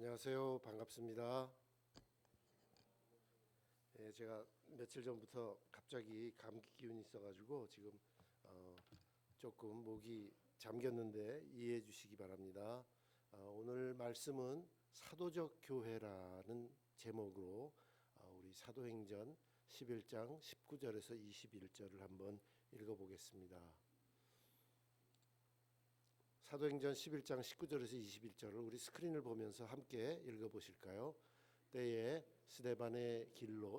안녕하세요. 반갑습니다. 제가 며칠 전부터 갑자기 감기 기운이 있어가지고 지금 어, 조금 목이 잠겼는데 이해해 주시기 바랍니다. 오늘 말씀은 사도적 교회라는 제목으로 우리 사도행전 11장 19절에서 21절을 한번 읽어보겠습니다. 사도행전 11장 19절에서 21절을 우리 스크린을 보면서 함께 읽어보실까요? 때에 스데반의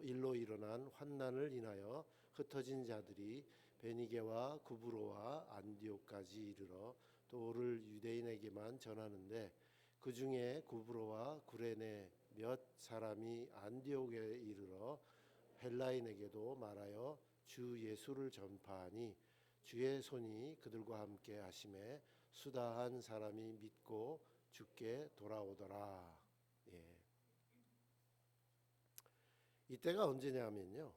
일로 일어난 환난을 인하여 흩어진 자들이 베니게와 구브로와 안디옥까지 이르러 도를 유대인에게만 전하는데 그 중에 구브로와 구레네 몇 사람이 안디옥에 이르러 헬라인에게도 말하여 주 예수를 전파하니 주의 손이 그들과 함께 하심에 수다한 사람이 믿고 주께 돌아오더라. 예. 이때가 언제냐면요.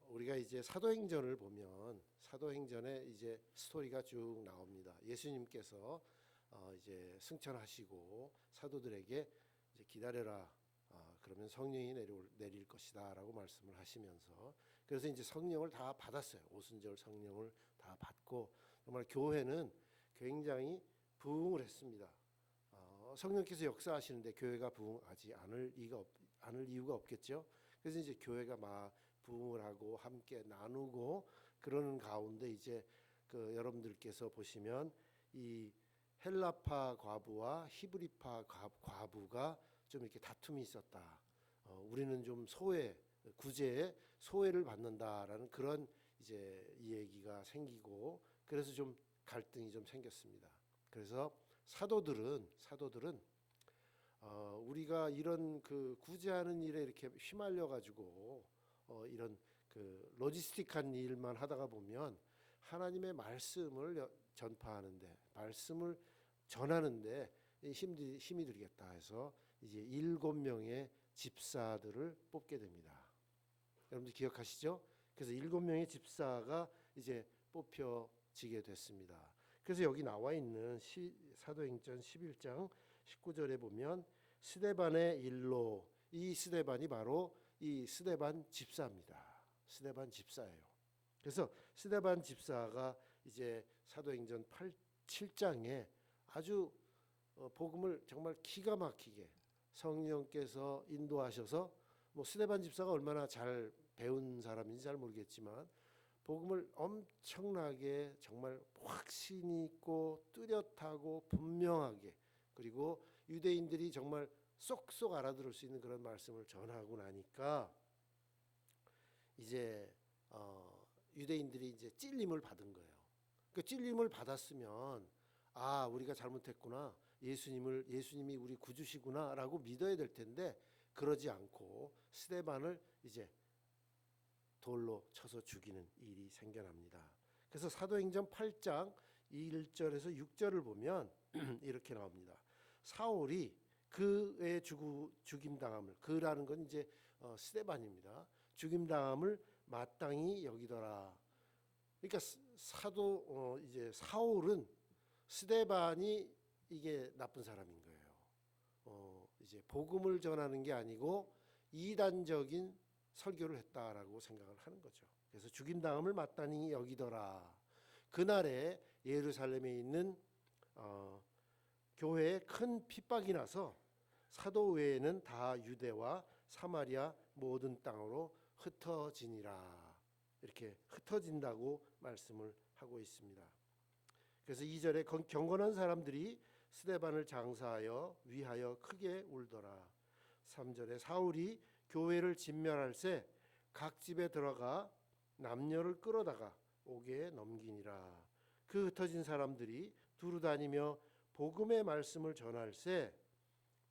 우리가 이제 사도행전을 보면 사도행전에 이제 스토리가 쭉 나옵니다. 예수님께서 이제 승천하시고 사도들에게 이제 기다려라. 그러면 성령이 내릴 것이다라고 말씀을 하시면서 그래서 이제 성령을 다 받았어요. 오순절 성령을 다 받고 정말 교회는 굉장히 부흥을 했습니다. 성령께서 역사하시는데 교회가 부흥하지 않을 이유가 없겠죠. 그래서 이제 교회가 막 부흥을 하고 함께 나누고 그러는 가운데 이제 그 여러분들께서 보시면 이 헬라파 과부와 히브리파 과부가 좀 이렇게 다툼이 있었다. 우리는 좀 구제에 소외를 받는다라는 그런 이제 이 얘기가 생기고 그래서 좀 갈등이 좀 생겼습니다. 그래서 사도들은 우리가 이런 그 구제하는 일에 이렇게 휘말려 가지고 이런 그 로지스틱한 일만 하다가 보면 하나님의 말씀을 전파하는데 말씀을 전하는데 힘이 들겠다 해서 이제 7명의 집사들을 뽑게 됩니다. 여러분들 기억하시죠? 그래서 7명의 집사가 이제 뽑혀지게 됐습니다. 그래서 여기 나와 있는 사도행전 11장 19절에 보면 스데반의 일로, 이 스데반이 바로 이 스데반 집사입니다. 스데반 집사예요. 그래서 스데반 집사가 이제 사도행전 7장에 아주 복음을 정말 기가 막히게 성령께서 인도하셔서 뭐 스데반 집사가 얼마나 잘 배운 사람인지 잘 모르겠지만 복음을 엄청나게 정말 확신이 있고 뚜렷하고 분명하게 그리고 유대인들이 정말 쏙쏙 알아들을 수 있는 그런 말씀을 전하고 나니까 이제 유대인들이 이제 찔림을 받은 거예요. 그 찔림을 받았으면 우리가 잘못했구나. 예수님이 우리 구주시구나라고 믿어야 될 텐데 그러지 않고 스데반을 이제 돌로 쳐서 죽이는 일이 생겨납니다. 그래서 사도행전 8장 1절에서 6절을 보면 이렇게 나옵니다. 사울이 그의 죽임당함을 그라는 건 이제 스데반입니다. 죽임당함을 마땅히 여기더라. 그러니까 이제 사울은 스데반이 이게 나쁜 사람인 거예요. 이제 복음을 전하는 게 아니고 이단적인 설교를 했다라고 생각을 하는 거죠. 그래서 죽임당함을 마땅히 여기더라. 그날에 예루살렘에 있는 교회에 큰 핍박이 나서 사도 외에는 다 유대와 사마리아 모든 땅으로 흩어지니라. 이렇게 흩어진다고 말씀을 하고 있습니다. 그래서 2절에 경건한 사람들이 스데반을 장사하여 위하여 크게 울더라. 3절에 사울이 교회를 진멸할새 각 집에 들어가 남녀를 끌어다가 옥에 넘기니라. 그 흩어진 사람들이 두루 다니며 복음의 말씀을 전할새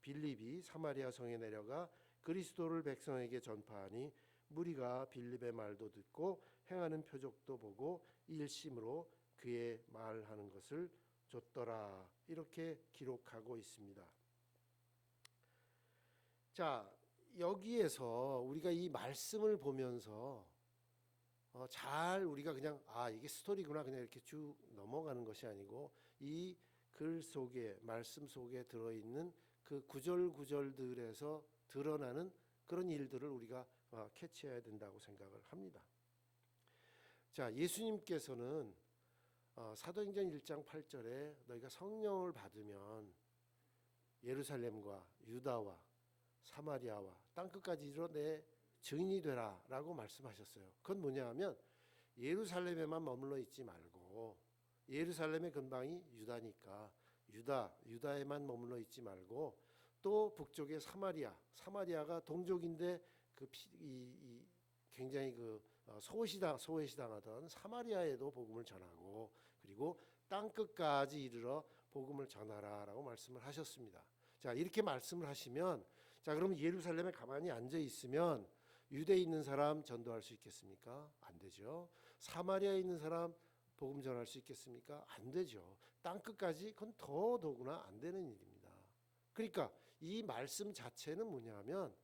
빌립이 사마리아 성에 내려가 그리스도를 백성에게 전파하니 무리가 빌립의 말도 듣고 행하는 표적도 보고 일심으로 그의 말하는 것을 줬더라. 이렇게 기록하고 있습니다. 자, 여기에서 우리가 이 말씀을 보면서 잘 우리가 그냥 이게 스토리구나 그냥 이렇게 쭉 넘어가는 것이 아니고 이 글 속에 말씀 속에 들어있는 그 구절구절들에서 드러나는 그런 일들을 우리가 캐치해야 된다고 생각을 합니다. 자, 예수님께서는 사도행전 1장 8절에 너희가 성령을 받으면 예루살렘과 유다와 사마리아와 땅끝까지 이르러 내 증인이 되라라고 말씀하셨어요. 그건 뭐냐 하면 예루살렘에만 머물러 있지 말고, 예루살렘의 근방이 유다니까 유다에만 머물러 있지 말고, 또 북쪽의 사마리아가 동족인데 굉장히 소외시당하던 사마리아에도 복음을 전하고, 그리고 땅 끝까지 이르러 복음을 전하라라고 말씀을 하셨습니다. 자, 이렇게 말씀을 하시면, 자, 그러면 예루살렘에 가만히 앉아 있으면 유대에 있는 사람 전도할 수 있겠습니까? 안 되죠. 사마리아에 있는 사람 복음 전할 수 있겠습니까? 안 되죠. 땅 끝까지 그건 더더구나 안 되는 일입니다. 그러니까 이 말씀 자체는 뭐냐면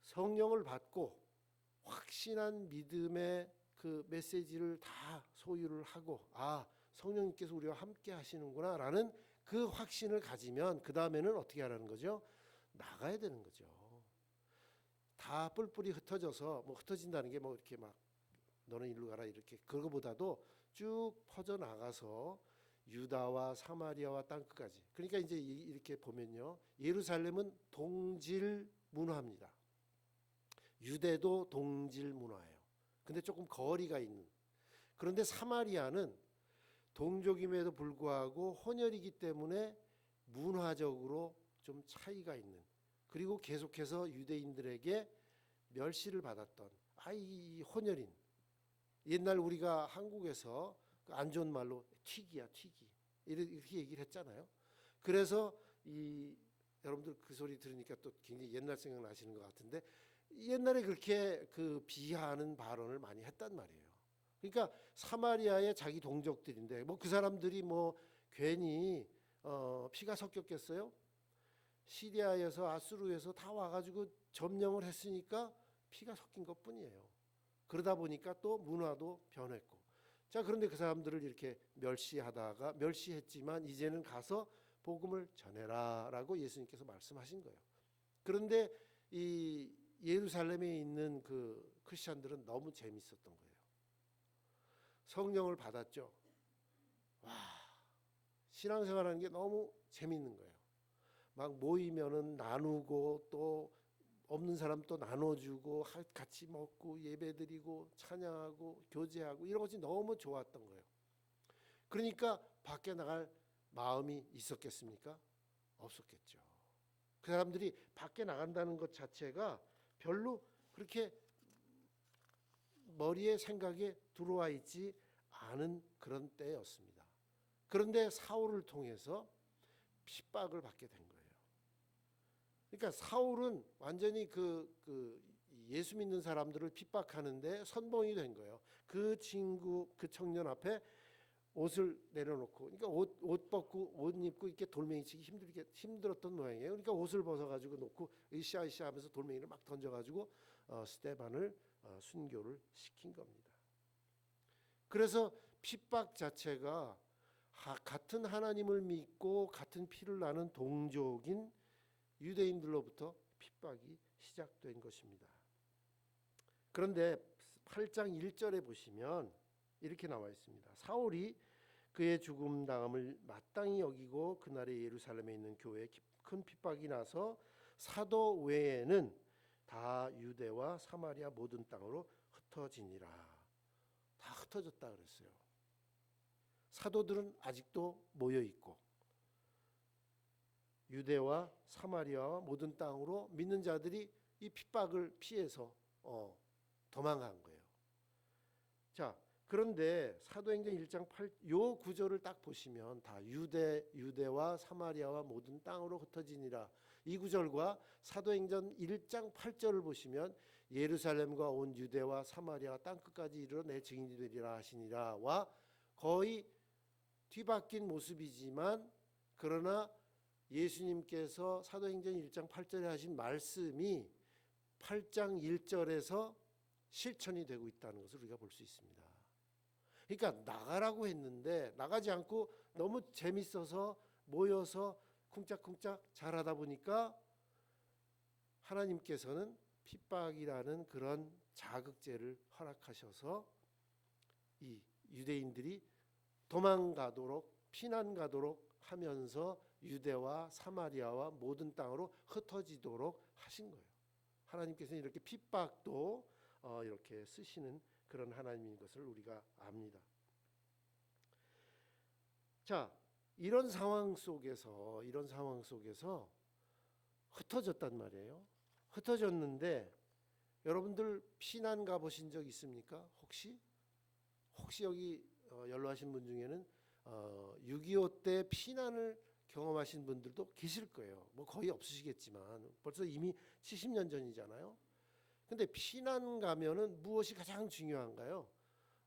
성령을 받고 확신한 믿음의 그 메시지를 다 소유를 하고, 성령님께서 우리와 함께 하시는구나 라는 그 확신을 가지면 그 다음에는 어떻게 하라는 거죠? 나가야 되는 거죠. 다 뿔뿔이 흩어져서, 흩어진다는 게 이렇게 막 너는 일로 가라 이렇게, 그거보다도 쭉 퍼져 나가서 유다와 사마리아와 땅끝까지. 그러니까 이제 이렇게 보면요, 예루살렘은 동질 문화입니다. 유대도 동질 문화예요. 근데 조금 거리가 있는. 그런데 사마리아는 동족임에도 불구하고 혼혈이기 때문에 문화적으로 좀 차이가 있는, 그리고 계속해서 유대인들에게 멸시를 받았던 이 혼혈인. 옛날 우리가 한국에서 안 좋은 말로 튀기야 튀기 이렇게 얘기를 했잖아요. 그래서 여러분들 그 소리 들으니까 또 굉장히 옛날 생각 나시는 것 같은데, 옛날에 그렇게 비하하는 발언을 많이 했단 말이에요. 그러니까 사마리아의 자기 동족들인데 그 사람들이 괜히 피가 섞였겠어요? 시리아에서 아수르에서 다 와가지고 점령을 했으니까 피가 섞인 것뿐이에요. 그러다 보니까 또 문화도 변했고. 자, 그런데 그 사람들을 이렇게 멸시했지만 이제는 가서 복음을 전해라라고 예수님께서 말씀하신 거예요. 그런데 이 예루살렘에 있는 그 크리스천들은 너무 재밌었던 거예요. 성령을 받았죠. 신앙생활하는 게 너무 재밌는 거예요. 막 모이면은 나누고, 또 없는 사람 또 나눠주고, 같이 먹고 예배드리고 찬양하고 교제하고 이런 것이 너무 좋았던 거예요. 그러니까 밖에 나갈 마음이 있었겠습니까? 없었겠죠. 그 사람들이 밖에 나간다는 것 자체가 별로 그렇게 머리에 생각에 들어와 있지 않은 그런 때였습니다. 그런데 사울을 통해서 핍박을 받게 된 거예요. 그러니까 사울은 완전히 예수 믿는 사람들을 핍박하는데 선봉이 된 거예요. 그 청년 앞에 옷을 내려놓고, 그러니까 옷 벗고 옷 입고 이렇게 돌멩이치기 힘들었던 모양이에요. 그러니까 옷을 벗어가지고 놓고 으쌰으쌰 하면서 돌멩이를 막 던져가지고 스데반을 순교를 시킨 겁니다. 그래서 핍박 자체가 같은 하나님을 믿고 같은 피를 나는 동족인 유대인들로부터 핍박이 시작된 것입니다. 그런데 8장 1절에 보시면 이렇게 나와 있습니다. 사울이 그의 죽음 당함을 마땅히 여기고 그날에 예루살렘에 있는 교회에 큰 핍박이 나서 사도 외에는 다 유대와 사마리아 모든 땅으로 흩어지니라. 다 흩어졌다 그랬어요. 사도들은 아직도 모여 있고, 유대와 사마리아와 모든 땅으로 믿는 자들이 이 핍박을 피해서 도망간 거예요. 자, 그런데 사도행전 1장 8, 요 구절을 딱 보시면 다 유대와 사마리아와 모든 땅으로 흩어지니라. 이 구절과 사도행전 1장 8절을 보시면 예루살렘과 온 유대와 사마리아 땅 끝까지 이르러 내 증인이 되리라 하시니라와 거의 뒤바뀐 모습이지만, 그러나 예수님께서 사도행전 1장 8절에 하신 말씀이 8장 1절에서 실천이 되고 있다는 것을 우리가 볼 수 있습니다. 그러니까 나가라고 했는데 나가지 않고 너무 재밌어서 모여서 쿵짝쿵짝 잘하다 보니까 하나님께서는 핍박이라는 그런 자극제를 허락하셔서 이 유대인들이 도망가도록 피난가도록 하면서 유대와 사마리아와 모든 땅으로 흩어지도록 하신 거예요. 하나님께서는 이렇게 핍박도 이렇게 쓰시는 그런 하나님인 것을 우리가 압니다. 자, 이런 상황 속에서 흩어졌단 말이에요. 흩어졌는데 여러분들 피난 가보신 적 있습니까? 혹시 여기 연로하신 분 중에는 6.25 때 피난을 경험하신 분들도 계실 거예요. 뭐 거의 없으시겠지만 벌써 이미 70년 전이잖아요. 근데 피난 가면은 무엇이 가장 중요한가요?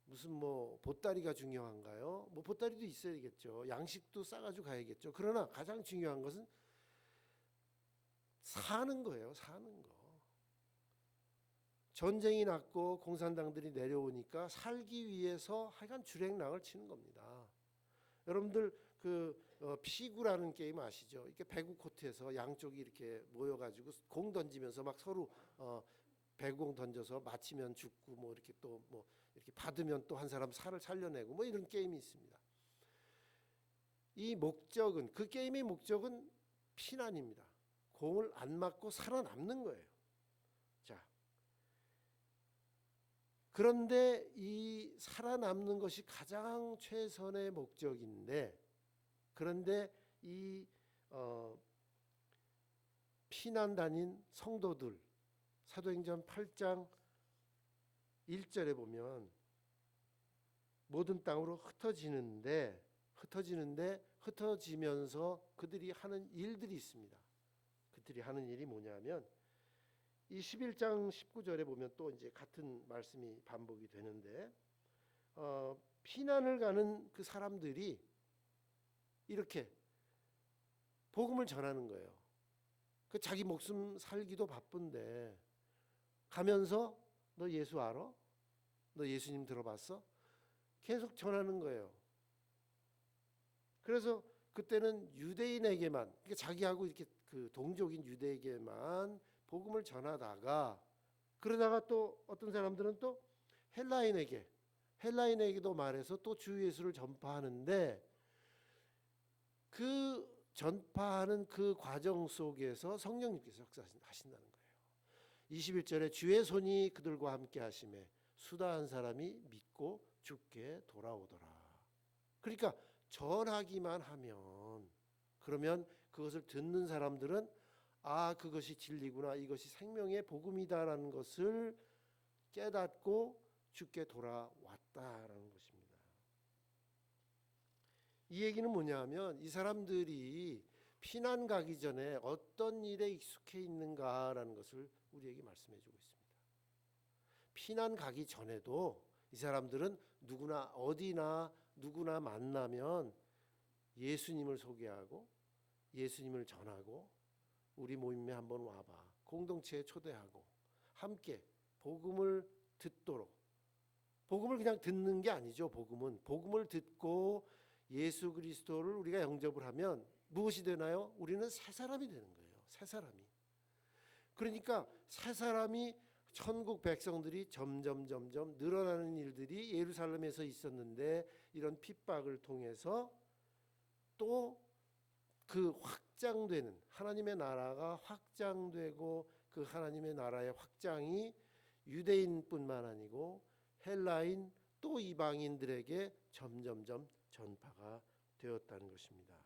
무슨 뭐 보따리가 중요한가요? 뭐 보따리도 있어야겠죠. 양식도 싸가지고 가야겠죠. 그러나 가장 중요한 것은 사는 거예요. 사는 거. 전쟁이 났고 공산당들이 내려오니까 살기 위해서 하여간 주랭랑을 치는 겁니다. 여러분들 피구라는 게임 아시죠? 이렇게 배구 코트에서 양쪽이 이렇게 모여가지고 공 던지면서 막 서로 배구공 던져서 맞히면 죽고 뭐 이렇게 또 뭐 이렇게 받으면 또 한 사람 살을 살려내고 뭐 이런 게임이 있습니다. 이 목적은 그 게임의 목적은 피난입니다. 공을 안 맞고 살아남는 거예요. 자, 그런데 이 살아남는 것이 가장 최선의 목적인데, 그런데 이 피난 다닌 성도들 사도행전 8장 1절에 보면 모든 땅으로 흩어지면서 그들이 하는 일들이 있습니다. 그들이 하는 일이 뭐냐면 이 11장 19절에 보면 또 이제 같은 말씀이 반복이 되는데 피난을 가는 그 사람들이 이렇게 복음을 전하는 거예요. 그 자기 목숨 살기도 바쁜데 가면서 너 예수 알아? 너 예수님 들어봤어? 계속 전하는 거예요. 그래서 그때는 유대인에게만, 그러니까 자기하고 이렇게 그 동족인 유대에게만 복음을 전하다가 그러다가 또 어떤 사람들은 또 헬라인에게도 말해서 또 주 예수를 전파하는데 그 전파하는 그 과정 속에서 성령님께서 역사하신다는 거예요. 21절에 주의 손이 그들과 함께 하심에 수다 한 사람이 믿고 주께 돌아오더라. 그러니까 전하기만 하면, 그러면 그것을 듣는 사람들은 아, 그것이 진리구나, 이것이 생명의 복음이다라는 것을 깨닫고 주께 돌아왔다라는 것입니다. 이 얘기는 뭐냐면 이 사람들이 피난 가기 전에 어떤 일에 익숙해 있는가라는 것을 우리에게 말씀해 주고 있습니다. 피난 가기 전에도 이 사람들은 누구나 어디나 누구나 만나면 예수님을 소개하고 예수님을 전하고 우리 모임에 한번 와봐, 공동체에 초대하고 함께 복음을 듣도록, 복음을 그냥 듣는 게 아니죠. 복음을 듣고 예수 그리스도를 우리가 영접을 하면 무엇이 되나요? 우리는 새 사람이 되는 거예요. 새 사람이. 그러니까 새 사람이, 천국 백성들이 점점 늘어나는 일들이 예루살렘에서 있었는데 이런 핍박을 통해서 또 그 확장되는 하나님의 나라가 확장되고 그 하나님의 나라의 확장이 유대인뿐만 아니고 헬라인 또 이방인들에게 점점 전파가 되었다는 것입니다.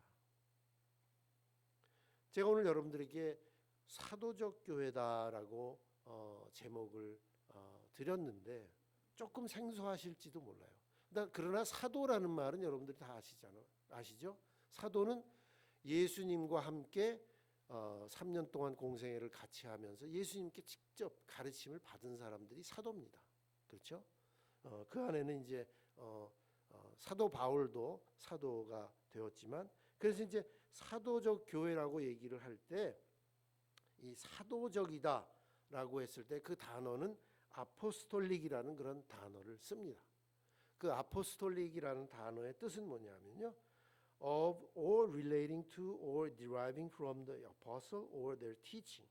제가 오늘 여러분들에게 사도적 교회다라고 제목을 드렸는데 조금 생소하실지도 몰라요. 그러나 사도라는 말은 여러분들이 다 아시죠? 사도는 예수님과 함께 3년 동안 공생애를 같이 하면서 예수님께 직접 가르침을 받은 사람들이 사도입니다. 그렇죠? 그 안에는 이제 사도 바울도 사도가 되었지만, 그래서 이제 사도적 교회라고 얘기를 할 때 이 사도적이다라고 했을 때 그 단어는 아포스톨릭이라는 그런 단어를 씁니다. 그 아포스톨릭이라는 단어의 뜻은 뭐냐면요, of or relating to or deriving from the apostle or their teaching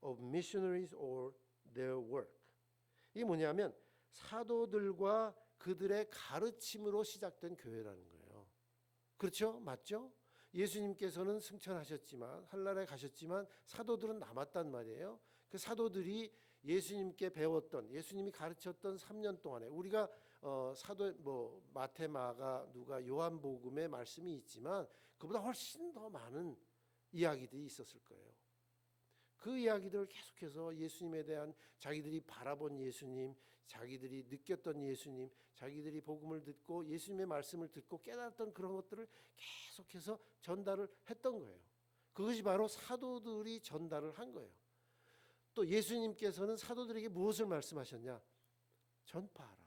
of missionaries or their work. 이게 뭐냐면 사도들과 그들의 가르침으로 시작된 교회라는 거예요. 그렇죠? 맞죠? 예수님께서는 승천하셨지만 한나라에 가셨지만 사도들은 남았단 말이에요. 그 사도들이 예수님께 배웠던 예수님이 가르쳤던 3년 동안에 우리가 사도 마태, 마가, 누가, 요한복음의 말씀이 있지만 그보다 훨씬 더 많은 이야기들이 있었을 거예요. 그 이야기들을 계속해서 예수님에 대한 자기들이 바라본 예수님, 자기들이 느꼈던 예수님, 자기들이 복음을 듣고 예수님의 말씀을 듣고 깨달았던 그런 것들을 계속해서 전달을 했던 거예요. 그것이 바로 사도들이 전달을 한 거예요. 또 예수님께서는 사도들에게 무엇을 말씀하셨냐? 전파하라.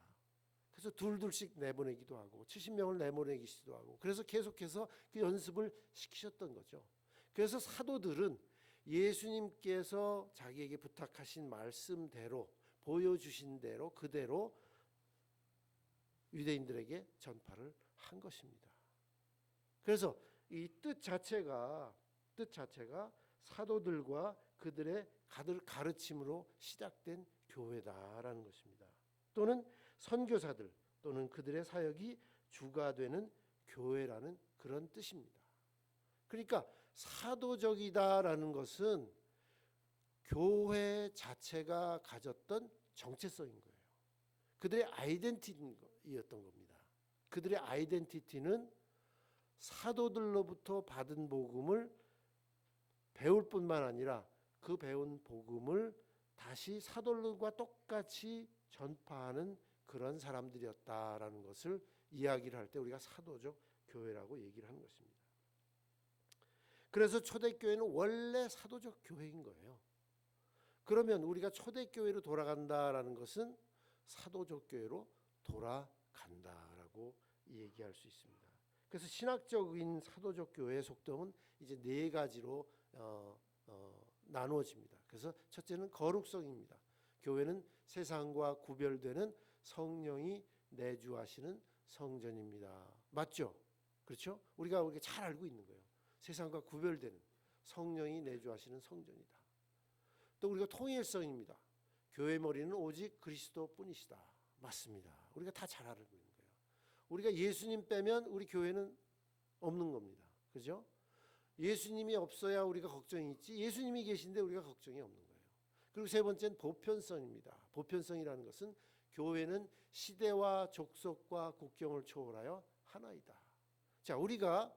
그래서 둘씩 내보내기도 하고 70명을 내보내기도 하고 그래서 계속해서 그 연습을 시키셨던 거죠. 그래서 사도들은 예수님께서 자기에게 부탁하신 말씀대로 보여주신 대로 그대로 유대인들에게 전파를 한 것입니다. 그래서 이 뜻 자체가 사도들과 그들의 가르침으로 시작된 교회다라는 것입니다. 또는 선교사들 또는 그들의 사역이 주가 되는 교회라는 그런 뜻입니다. 그러니까 사도적이다라는 것은 교회 자체가 가졌던 정체성인 거예요. 그들의 아이덴티티였던 겁니다. 그들의 아이덴티티는 사도들로부터 받은 복음을 배울 뿐만 아니라 그 배운 복음을 다시 사도들과 똑같이 전파하는 그런 사람들이었다라는 것을 이야기를 할 때 우리가 사도적 교회라고 얘기를 하는 것입니다. 그래서 초대교회는 원래 사도적 교회인 거예요. 그러면 우리가 초대교회로 돌아간다라는 것은 사도적 교회로 돌아간다라고 얘기할 수 있습니다. 그래서 신학적인 사도적 교회의 속dom은 이제 네 가지로 나누어집니다. 그래서 첫째는 거룩성입니다. 교회는 세상과 구별되는 성령이 내주하시는 성전입니다. 맞죠? 그렇죠? 우리가 잘 알고 있는 거예요. 세상과 구별되는 성령이 내주하시는 성전이다. 또 우리가 통일성입니다. 교회 머리는 오직 그리스도뿐이시다. 맞습니다. 우리가 다 잘 알고 있는 거예요. 우리가 예수님 빼면 우리 교회는 없는 겁니다. 그죠? 예수님이 없어야 우리가 걱정이 있지 예수님이 계신데 우리가 걱정이 없는 거예요. 그리고 세 번째는 보편성입니다. 보편성이라는 것은 교회는 시대와 족속과 국경을 초월하여 하나이다. 자, 우리가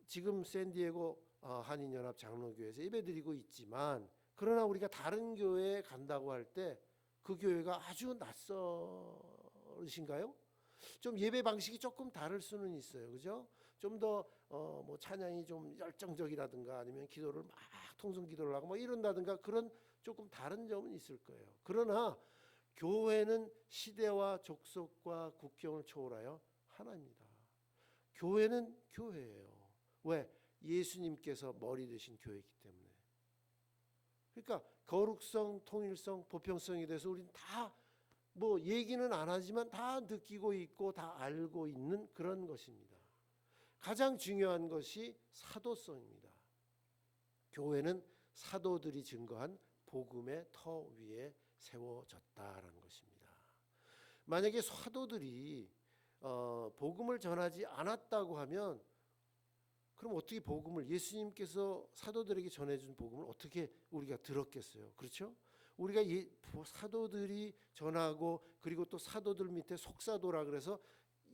지금 샌디에고 한인연합 장로교회에서 예배드리고 있지만 그러나 우리가 다른 교회에 간다고 할 때 그 교회가 아주 낯설으신가요? 좀 예배 방식이 조금 다를 수는 있어요. 그죠? 좀 더 뭐 찬양이 좀 열정적이라든가 아니면 기도를 막 통성 기도를 하고 뭐 이런다든가 그런 조금 다른 점은 있을 거예요. 그러나 교회는 시대와 족속과 국경을 초월하여 하나입니다. 교회는 교회예요. 왜? 예수님께서 머리 되신 교회이기 때문에. 그러니까 거룩성, 통일성, 보편성에 대해서 우리는 다 뭐 얘기는 안 하지만 다 느끼고 있고 다 알고 있는 그런 것입니다. 가장 중요한 것이 사도성입니다. 교회는 사도들이 증거한 복음의 터 위에 세워졌다라는 것입니다. 만약에 사도들이 복음을 전하지 않았다고 하면 그럼 어떻게 복음을 예수님께서 사도들에게 전해준 복음을 어떻게 우리가 들었겠어요? 그렇죠? 우리가 사도들이 전하고 그리고 또 사도들 밑에 속사도라 그래서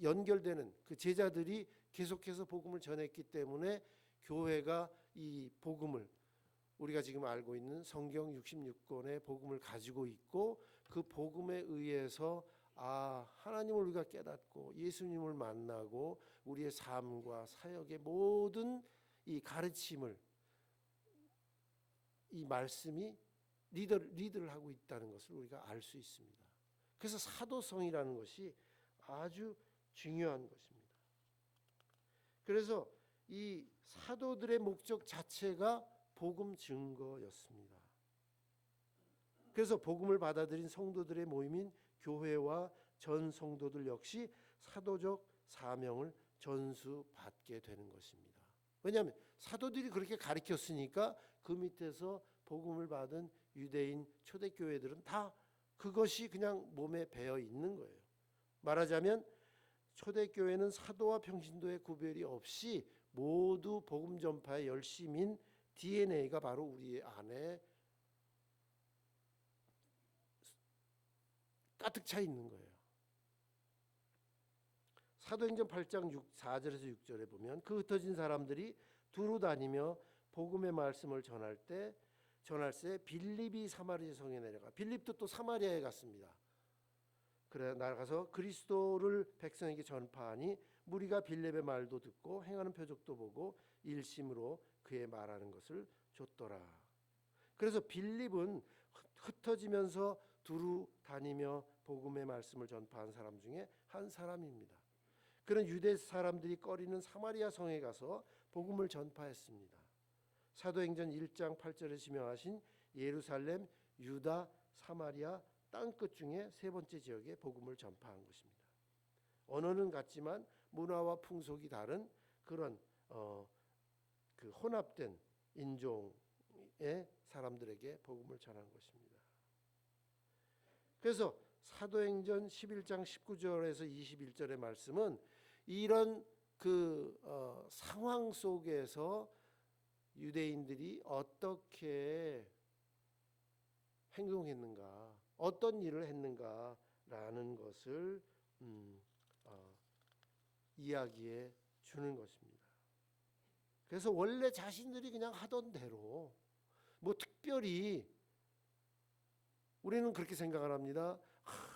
연결되는 그 제자들이 계속해서 복음을 전했기 때문에 교회가 이 복음을 우리가 지금 알고 있는 성경 66권의 복음을 가지고 있고 그 복음에 의해서 하나님을 우리가 깨닫고 예수님을 만나고 우리의 삶과 사역의 모든 이 가르침을 이 말씀이 리드를 하고 있다는 것을 우리가 알 수 있습니다. 그래서 사도성이라는 것이 아주 중요한 것입니다. 그래서 이 사도들의 목적 자체가 복음 증거였습니다. 그래서 복음을 받아들인 성도들의 모임인 교회와 전 성도들 역시 사도적 사명을 전수받게 되는 것입니다. 왜냐하면 사도들이 그렇게 가르쳤으니까 그 밑에서 복음을 받은 유대인 초대교회들은 다 그것이 그냥 몸에 배어 있는 거예요. 말하자면 초대교회는 사도와 평신도의 구별이 없이 모두 복음 전파에 열심인 DNA가 바로 우리 안에 가득 차 있는 거예요. 사도행전 8장 4절에서 6절에 보면 그 흩어진 사람들이 두루 다니며 복음의 말씀을 전할세 빌립이 사마리아 성에 내려가. 빌립도 또 사마리아에 갔습니다. 그래 나가서 그리스도를 백성에게 전파하니 무리가 빌립의 말도 듣고 행하는 표적도 보고 일심으로 그의 말하는 것을 좇더라. 그래서 빌립은 흩어지면서 두루 다니며 복음의 말씀을 전파한 사람 중에 한 사람입니다. 그런 유대 사람들이 꺼리는 사마리아 성에 가서 복음을 전파했습니다. 사도행전 1장 8절에 지명하신 예루살렘, 유다, 사마리아 땅끝 중에 세 번째 지역에 복음을 전파한 것입니다. 언어는 같지만 문화와 풍속이 다른 그런 그 혼합된 인종의 사람들에게 복음을 전한 것입니다. 그래서 사도행전 11장 19절에서 21절의 말씀은 이런 상황 속에서 유대인들이 어떻게 행동했는가, 어떤 일을 했는가라는 것을 이야기해 주는 것입니다. 그래서 원래 자신들이 그냥 하던 대로 뭐 특별히 우리는 그렇게 생각을 합니다.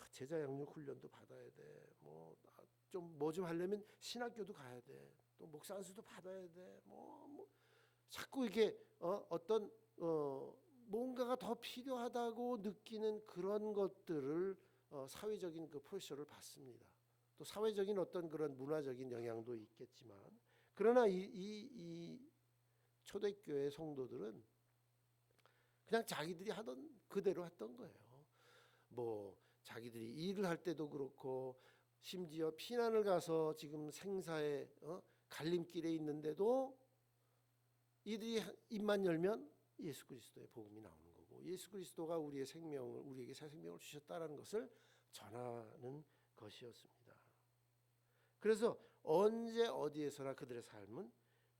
제자 양육 훈련도 받아야 돼. 뭐 좀 하려면 신학교도 가야 돼. 또 목사 안수도 받아야 돼. 자꾸 이게 어떤 뭔가가 더 필요하다고 느끼는 그런 것들을 사회적인 그 프레셔를 받습니다. 또 사회적인 어떤 그런 문화적인 영향도 있겠지만, 그러나 이 초대교회 성도들은 그냥 자기들이 하던 그대로 했던 거예요. 뭐 자기들이 일을 할 때도 그렇고, 심지어 피난을 가서 지금 생사의 갈림길에 있는데도 이들이 입만 열면 예수 그리스도의 복음이 나오는 거고, 예수 그리스도가 우리에게 새 생명을 주셨다라는 것을 전하는 것이었습니다. 그래서 언제 어디에서나 그들의 삶은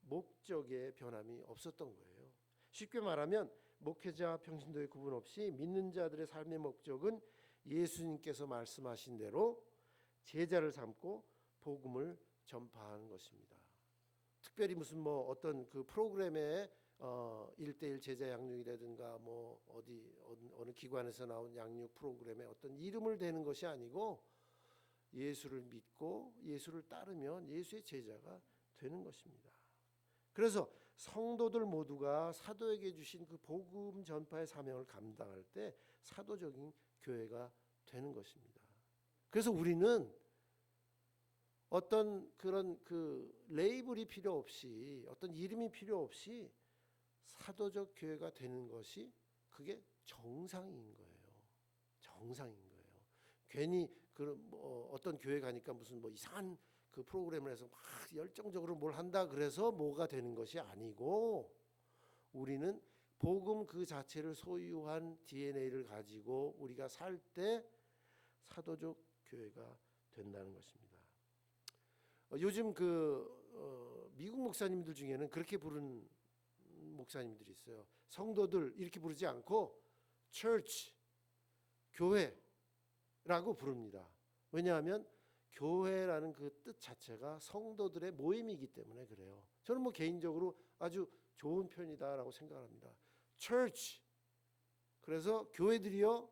목적의 변함이 없었던 거예요. 쉽게 말하면 목회자 평신도의 구분 없이 믿는 자들의 삶의 목적은 예수님께서 말씀하신 대로 제자를 삼고 복음을 전파하는 것입니다. 특별히 무슨 어떤 그 프로그램에 1:1 제자 양육이라든가 어느 기관에서 나온 양육 프로그램에 어떤 이름을 대는 것이 아니고, 예수를 믿고 예수를 따르면 예수의 제자가 되는 것입니다. 그래서 성도들 모두가 사도에게 주신 그 복음 전파의 사명을 감당할 때 사도적인 교회가 되는 것입니다. 그래서 우리는 어떤 그런 그 레이블이 필요 없이, 어떤 이름이 필요 없이 사도적 교회가 되는 것이 그게 정상인 거예요. 정상인 거예요. 괜히 어떤 교회 가니까 무슨 이상한 그 프로그램을 해서 막 열정적으로 뭘 한다 그래서 뭐가 되는 것이 아니고, 우리는 복음 그 자체를 소유한 DNA를 가지고 우리가 살 때 사도적 교회가 된다는 것입니다. 요즘 미국 목사님들 중에는 그렇게 부르는 목사님들이 있어요. 성도들 이렇게 부르지 않고 church, 교회라고 부릅니다. 왜냐하면 교회라는 그 뜻 자체가 성도들의 모임이기 때문에 그래요. 저는 개인적으로 아주 좋은 편이다라고 생각합니다. church. 그래서 교회들이요,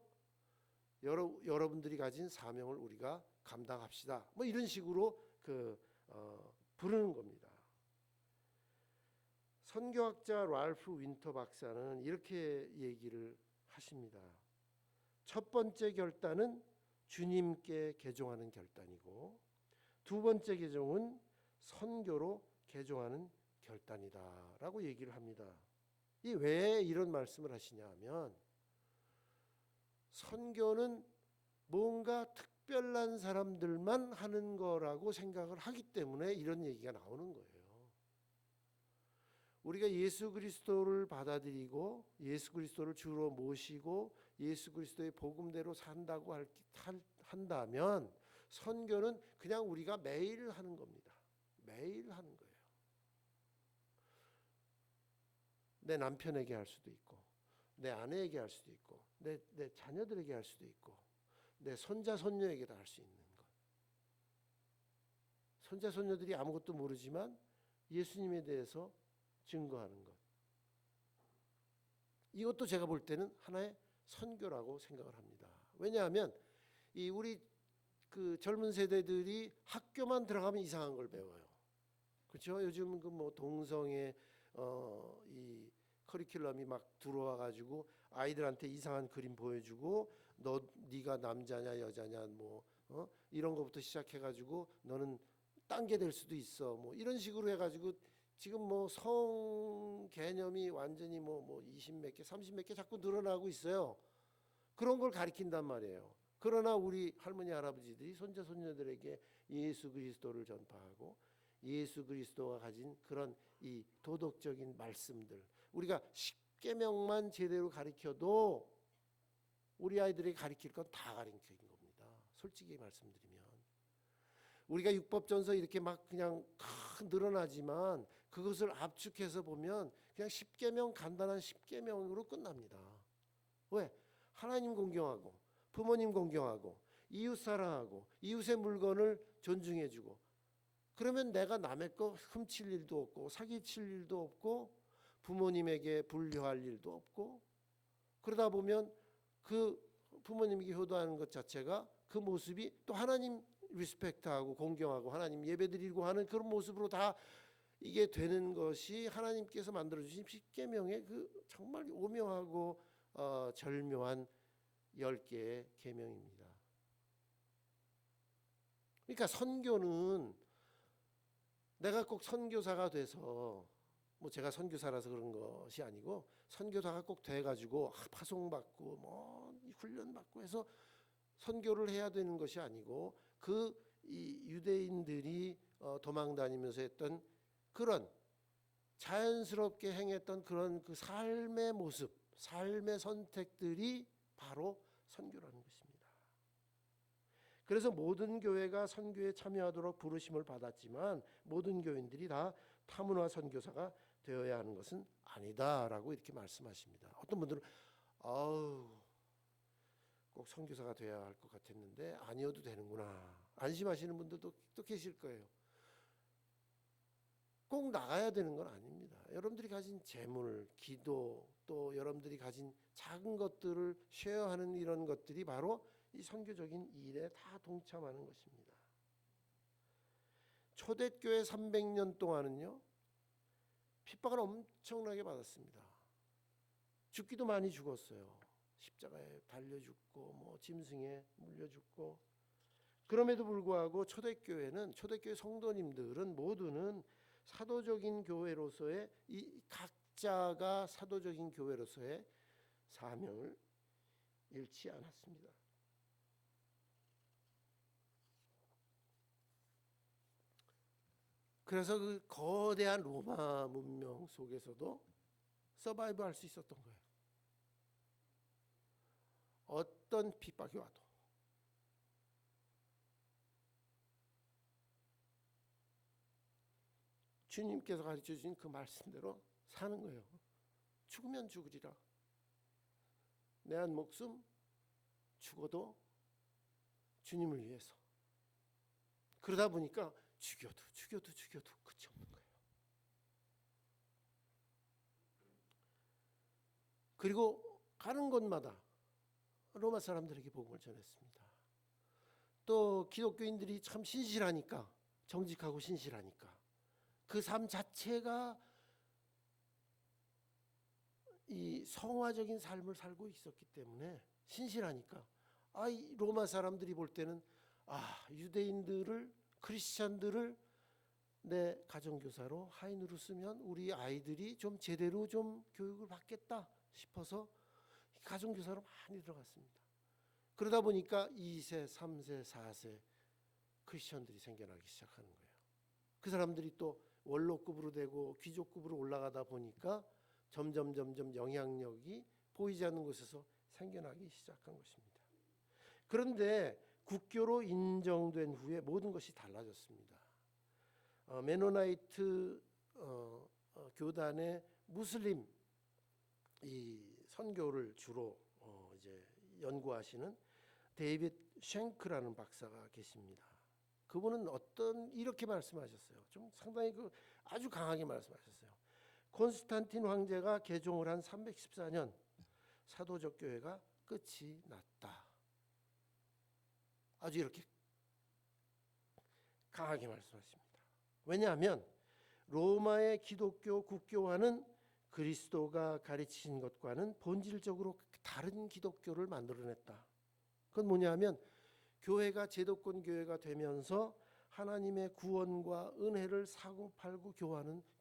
여러분들이 가진 사명을 우리가 감당합시다. 이런 식으로 부르는 겁니다. 선교학자 랄프 윈터 박사는 이렇게 얘기를 하십니다. 첫 번째 결단은 주님께 개종하는 결단이고, 두 번째 개종은 선교로 개종하는 결단이다라고 얘기를 합니다. 이 왜 이런 말씀을 하시냐 하면, 선교는 뭔가 특별한 사람들만 하는 거라고 생각을 하기 때문에 이런 얘기가 나오는 거예요. 우리가 예수 그리스도를 받아들이고 예수 그리스도를 주로 모시고 예수 그리스도의 복음대로 산다고 한다면 선교는 그냥 우리가 매일 하는 겁니다. 매일 하는 거예요. 내 남편에게 할 수도 있고 내 아내에게 할 수도 있고 내 자녀들에게 할 수도 있고 내 손자 손녀에게도 할 수 있는 것. 손자 손녀들이 아무것도 모르지만 예수님에 대해서 증거하는 것. 이것도 제가 볼 때는 하나의 선교라고 생각을 합니다. 왜냐하면 이 우리 그 젊은 세대들이 학교만 들어가면 이상한 걸 배워요. 그렇죠? 요즘 그 뭐 동성애 이 커리큘럼이 막 들어와 가지고 아이들한테 이상한 그림 보여주고 네가 남자냐 여자냐 뭐 이런 것부터 시작해 가지고 너는 딴 게 될 수도 있어 뭐 이런 식으로 해 가지고 지금 뭐 성 개념이 완전히 뭐 20 몇 개, 30 몇 개 자꾸 늘어나고 있어요. 그런 걸 가리킨단 말이에요. 그러나 우리 할머니 할아버지들이 손자 손녀들에게 예수 그리스도를 전파하고 예수 그리스도가 가진 그런 이 도덕적인 말씀들, 우리가 십계명만 제대로 가르쳐도 우리 아이들에게 가르칠 건 다 가르친 겁니다. 솔직히 말씀드리면 우리가 율법전서 이렇게 막 그냥 늘어나지만 그것을 압축해서 보면 그냥 십계명, 간단한 십계명으로 끝납니다. 왜? 하나님 공경하고 부모님 공경하고 이웃 사랑하고 이웃의 물건을 존중해주고, 그러면 내가 남의 거 훔칠 일도 없고 사기칠 일도 없고 부모님에게 불효할 일도 없고, 그러다 보면 그 부모님에게 효도하는 것 자체가 그 모습이 또 하나님 리스펙트하고 공경하고 하나님 예배드리고 하는 그런 모습으로 다 이게 되는 것이 하나님께서 만들어주신 십계명의 그 정말 오묘하고 절묘한 10개의 계명입니다. 그러니까 선교는 내가 꼭 선교사가 돼서, 뭐 제가 선교사라서 그런 것이 아니고 선교사가 꼭 돼가지고 파송받고 뭐 훈련받고 해서 선교를 해야 되는 것이 아니고 이 유대인들이 도망다니면서 했던 그런 자연스럽게 행했던 그런 그 삶의 모습, 삶의 선택들이 바로 선교라는 것입니다. 그래서 모든 교회가 선교에 참여하도록 부르심을 받았지만 모든 교인들이 다 타문화 선교사가 되어야 하는 것은 아니다라고 이렇게 말씀하십니다. 어떤 분들은 꼭 선교사가 되어야 할 것 같았는데 아니어도 되는구나, 안심하시는 분들도 또 계실 거예요. 꼭 나가야 되는 건 아닙니다. 여러분들이 가진 재물, 기도, 또 여러분들이 가진 작은 것들을 쉐어하는 이런 것들이 바로 이 선교적인 일에 다 동참하는 것입니다. 초대교회 300년 동안은요, 핍박을 엄청나게 받았습니다. 죽기도 많이 죽었어요. 십자가에 달려 죽고 뭐 짐승에 물려 죽고. 그럼에도 불구하고 초대교회 성도님들은 모두는 사도적인 교회로서의 이 각자가 사도적인 교회로서의 사명을 잃지 않았습니다. 그래서 그 거대한 로마 문명 속에서도 서바이브 할 수 있었던 거예요. 어떤 핍박이 와도. 주님께서 가르쳐 주신 그 말씀대로 사는 거예요. 죽으면 죽으리라. 내 한 목숨 죽어도 주님을 위해서. 그러다 보니까 죽여도 끝이 없는 거예요. 그리고 가는 곳마다 로마 사람들에게 복음을 전했습니다. 또 기독교인들이 참 신실하니까, 정직하고 신실하니까 그 삶 자체가 이 성화적인 삶을 살고 있었기 때문에, 신실하니까 이 로마 사람들이 볼 때는 유대인들을, 크리스찬들을 내 가정교사로 하인으로 쓰면 우리 아이들이 좀 제대로 좀 교육을 받겠다 싶어서 가정교사로 많이 들어갔습니다. 그러다 보니까 2세, 3세, 4세 크리스천들이 생겨나기 시작하는 거예요. 그 사람들이 또 원로급으로 되고 귀족급으로 올라가다 보니까 점점 영향력이 보이지 않는 곳에서 생겨나기 시작한 것입니다. 그런데 국교로 인정된 후에 모든 것이 달라졌습니다. 메노나이트 교단의 무슬림 이 선교를 주로 이제 연구하시는 데이빗 쉔크라는 박사가 계십니다. 그분은 이렇게 말씀하셨어요. 좀 상당히 아주 강하게 말씀하셨어요. 콘스탄틴 황제가 개종을 한 314년 사도적 교회가 끝이 났다. 아주 이렇게 강하게 말씀하십니다. 왜냐하면 로마의 기독교 국교화는 그리스도가 가르치신 것과는 본질적으로 다른 기독교를 만들어냈다. 그건 뭐냐면 교회가 제도권 교회가 되면서 하나님의 구원과 은혜를 사고팔고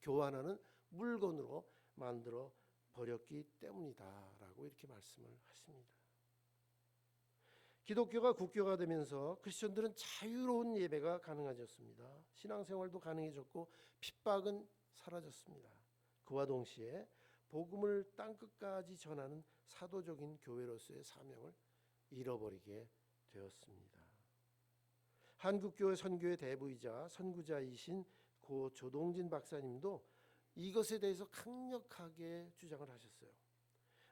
교환하는 물건으로 만들어 버렸기 때문이다라고 이렇게 말씀을 하십니다. 기독교가 국교가 되면서 크리스천들은 자유로운 예배가 가능해졌습니다. 신앙생활도 가능해졌고 핍박은 사라졌습니다. 그와 동시에 복음을 땅끝까지 전하는 사도적인 교회로서의 사명을 잃어버리게 되었습니다. 한국교회 선교의 대부이자 선구자이신 고 조동진 박사님도 이것에 대해서 강력하게 주장을 하셨어요.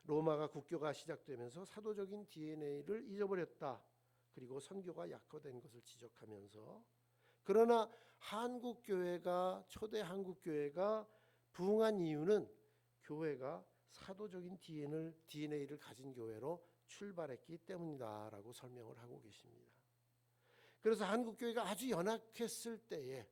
로마가 국교가 시작되면서 사도적인 DNA를 잊어버렸다. 그리고 선교가 약화된 것을 지적하면서 그러나 초대 한국교회가 부흥한 이유는 교회가 사도적인 DNA를 가진 교회로 출발했기 때문이다라고 설명을 하고 계십니다. 그래서 한국교회가 아주 연약했을 때에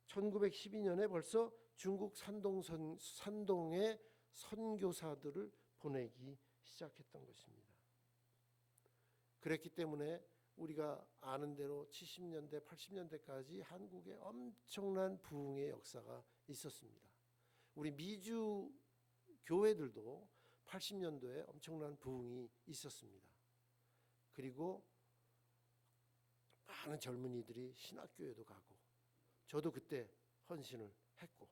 1912년에 벌써 중국 산동에 선교사들을 보내기 시작했던 것입니다. 그랬기 때문에 우리가 아는 대로 70년대, 80년대까지 한국에 엄청난 부흥의 역사가 있었습니다. 우리 미주 교회들도 80년도에 엄청난 부흥이 있었습니다. 그리고 많은 젊은이들이 신학교에도 가고 저도 그때 헌신을 했고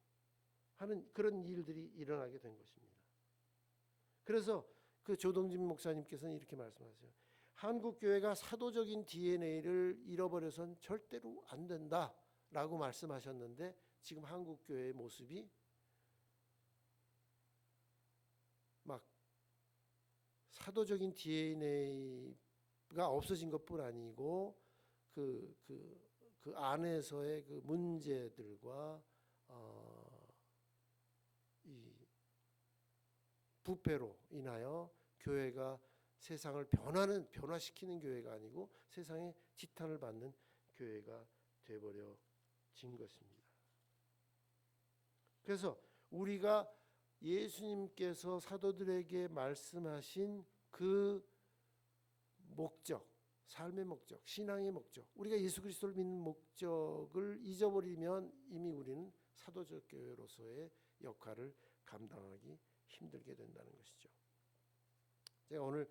하는 그런 일들이 일어나게 된 것입니다. 그래서 그 조동진 목사님께서는 이렇게 말씀하세요. 한국교회가 사도적인 DNA를 잃어버려선 절대로 안 된다라고 말씀하셨는데 지금 한국교회의 모습이 막 사도적인 DNA가 없어진 것뿐 아니고 그 안에서의 그 문제들과 이 부패로 인하여 교회가 세상을 변화시키는 교회가 아니고 세상에 지탄을 받는 교회가 되어버려진 것입니다. 그래서 우리가 예수님께서 사도들에게 말씀하신 그 목적, 삶의 목적, 신앙의 목적, 우리가 예수 그리스도를 믿는 목적을 잊어버리면 이미 우리는 사도적 교회로서의 역할을 감당하기 힘들게 된다는 것이죠. 제가 오늘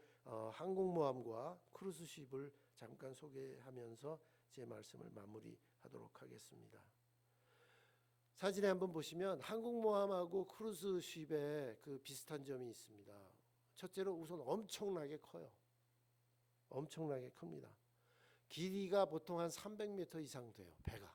항공모함과 크루즈십을 잠깐 소개하면서 제 말씀을 마무리하도록 하겠습니다. 사진에 한번 보시면 항공모함하고 크루즈십에 그 비슷한 점이 있습니다. 첫째로 우선 엄청나게 커요. 엄청나게 큽니다. 길이가 보통 한 300m 이상 돼요. 배가.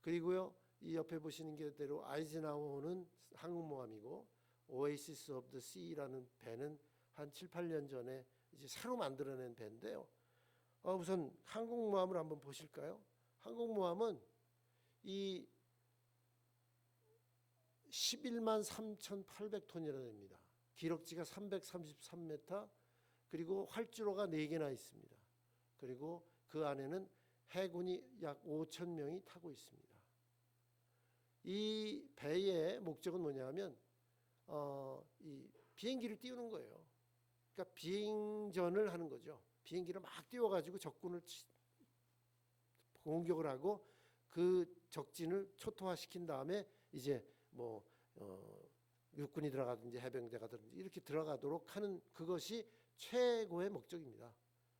그리고요, 이 옆에 보시는 게대로 아이젠하워는 항공모함이고 오에시스 오브 더 시라는 배는 한 7, 8년 전에 이제 새로 만들어낸 배인데요. 우선 항공모함을 한번 보실까요? 항공모함은 이 11만 3,800톤이나 됩니다. 기럭지가 333m, 그리고 활주로가 4개나 있습니다. 그리고 그 안에는 해군이 약 5천 명이 타고 있습니다. 이 배의 목적은 뭐냐면 이 비행기를 띄우는 거예요. 그러니까 비행전을 하는 거죠. 비행기를 막 띄워가지고 적군을 공격을 하고 그 적진을 초토화시킨 다음에 이제 육군이 들어가든지 해병대가 들어가든지 이렇게 들어가도록 하는 그것이 최고의 목적입니다.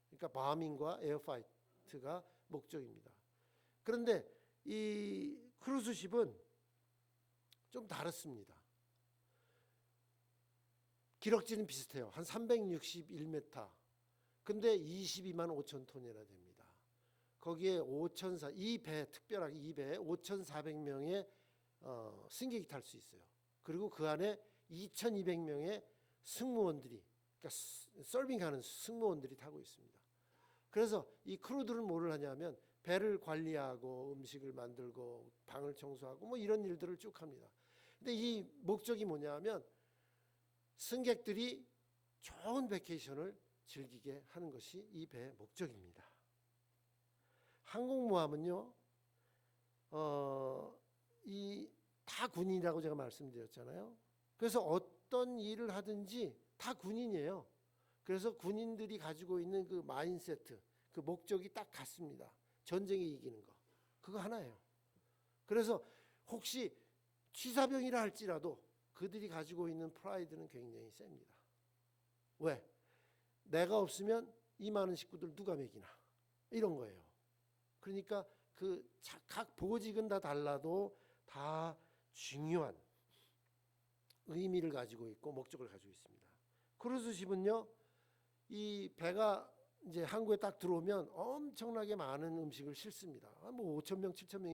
그러니까 바밍과 에어파이트가 목적입니다. 그런데 이 크루즈십은 좀 다릅니다. 기럭지는 비슷해요. 한 361m. 근데 22만 5천 톤이나 됩니다. 거기에 이 배, 특별하게 이 배에 5,400명의 승객이 탈 수 있어요. 그리고 그 안에 2,200명의 승무원들이, 그러니까 서빙하는 승무원들이 타고 있습니다. 그래서 이 크루들은 뭐를 하냐면 배를 관리하고 음식을 만들고 방을 청소하고 뭐 이런 일들을 쭉 합니다. 근데 이 목적이 뭐냐면 승객들이 좋은 베케이션을 즐기게 하는 것이 이 배의 목적입니다. 항공모함은요, 이 다 군인이라고 제가 말씀드렸잖아요. 그래서 어떤 일을 하든지 다 군인이에요. 그래서 군인들이 가지고 있는 그 마인세트, 그 목적이 딱 같습니다. 전쟁에 이기는 거. 그거 하나예요. 그래서 혹시 취사병이라 할지라도 그들이 가지고 있는 프라이드는 굉장히 셉니다. 왜? 내가 없으면 이 많은 식구들 누가 먹이나? 이런 거예요. 그러니까 그 각 보직은 다 달라도 다 중요한 의미를 가지고 있고 목적을 가지고 있습니다. 크루즈십은요, 이 배가 이제 항구에 딱 들어오면 엄청나게 많은 음식을 싣습니다. 뭐 5,000명, 7,000명